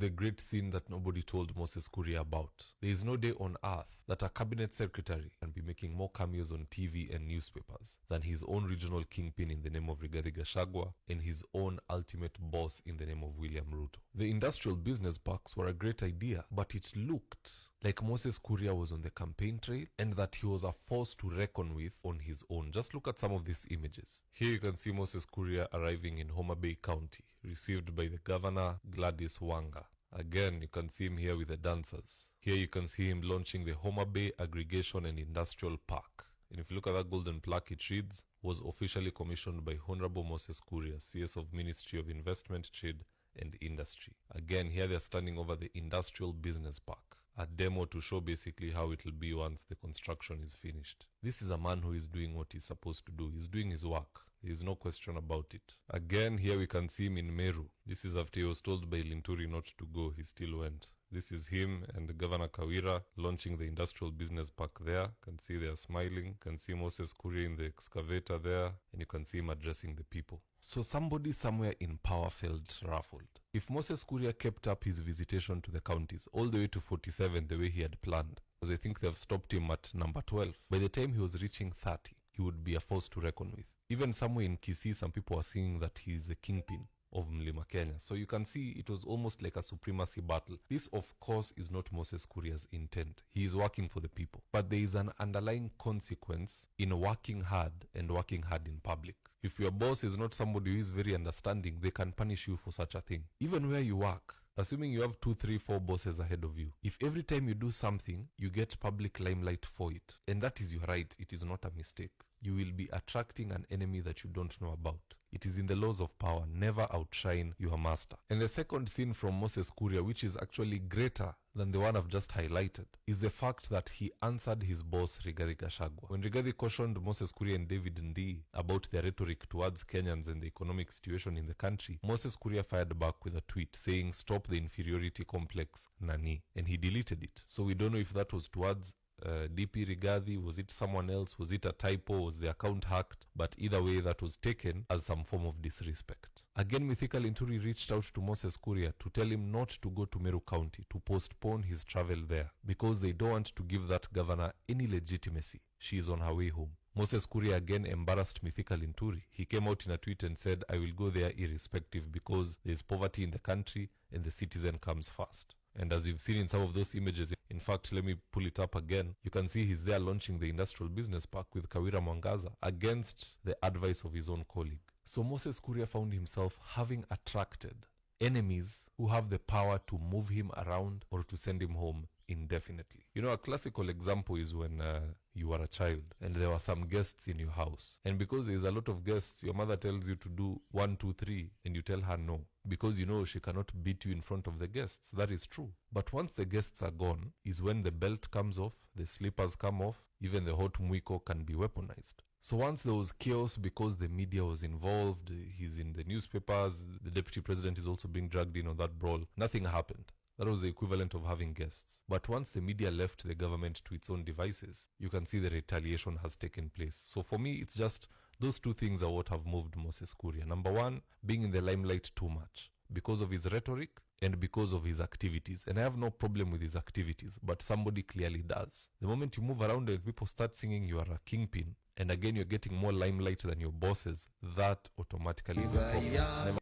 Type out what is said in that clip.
the great sin that nobody told Moses Kuria about. There is no day on earth that a cabinet secretary can be making more cameos on TV and newspapers than his own regional kingpin in the name of Rigathi Gachagua and his own ultimate boss in the name of William Ruto. The industrial business parks were a great idea, but it looked like Moses Kuria was on the campaign trail and that he was a force to reckon with on his own. Just look at some of these images. Here you can see Moses Kuria arriving in Homa Bay County, received by the governor, Gladys Wanga. Again, you can see him here with the dancers. Here you can see him launching the Homa Bay Aggregation and Industrial Park. And if you look at that golden plaque, it reads, was officially commissioned by Honorable Moses Kuria, CS of Ministry of Investment, Trade and Industry. Again, here they're standing over the Industrial Business Park, a demo to show basically how it will be once the construction is finished. This is a man who is doing what he's supposed to do. He's doing his work. There is no question about it. Again, here we can see him in Meru. This is after he was told by Linturi not to go. He still went. This is him and Governor Kawira launching the Industrial Business Park there. You can see they are smiling. You can see Moses Kuria in the excavator there. And you can see him addressing the people. So somebody somewhere in power felt ruffled. If Moses Kuria kept up his visitation to the counties all the way to 47 the way he had planned, because I think they've stopped him at number 12, by the time he was reaching 30, he would be a force to reckon with. Even somewhere in Kisii, some people are saying that he's the kingpin of Mlima Kenya. So you can see it was almost like a supremacy battle. This, of course, is not Moses Kuria's intent. He is working for the people. But there is an underlying consequence in working hard and working hard in public. If your boss is not somebody who is very understanding, they can punish you for such a thing. Even where you work, assuming you have 2, 3, 4 bosses ahead of you, if every time you do something, you get public limelight for it, and that is your right, it is not a mistake, you will be attracting an enemy that you don't know about. It is in the laws of power, never outshine your master. And the second scene from Moses Kuria, which is actually greater than the one I've just highlighted, is the fact that he answered his boss, Rigathi Gachagua. When Rigathi cautioned Moses Kuria and David Ndii about their rhetoric towards Kenyans and the economic situation in the country, Moses Kuria fired back with a tweet saying, "Stop the inferiority complex, Nani." And he deleted it. So we don't know if that was towards DP Rigathi, was it someone else, was it a typo, was the account hacked, but either way that was taken as some form of disrespect. Again, Mithika Linturi reached out to Moses Kuria to tell him not to go to Meru County, to postpone his travel there, because they don't want to give that governor any legitimacy. She is on her way home. Moses Kuria again embarrassed Mithika Linturi. He came out in a tweet and said, "I will go there irrespective because there is poverty in the country and the citizen comes first." And as you've seen in some of those images, in fact, let me pull it up again, you can see he's there launching the Industrial Business Park with Kawira Mwangaza against the advice of his own colleague. So Moses Kuria found himself having attracted enemies who have the power to move him around or to send him home indefinitely. You know, a classical example is when you were a child and there were some guests in your house. And because there is a lot of guests, your mother tells you to do 1, 2, 3 and you tell her no. Because you know she cannot beat you in front of the guests. That is true. But once the guests are gone is when the belt comes off, the slippers come off, even the hot mwiko can be weaponized. So once there was chaos because the media was involved, he's in the newspapers, the deputy president is also being dragged in on that brawl, nothing happened. That was the equivalent of having guests. But once the media left the government to its own devices, you can see the retaliation has taken place. So for me, it's just those two things are what have moved Moses Kuria. Number one, being in the limelight too much because of his rhetoric and because of his activities. And I have no problem with his activities, but somebody clearly does. The moment you move around and people start singing you are a kingpin, and again you're getting more limelight than your bosses, that automatically is a problem.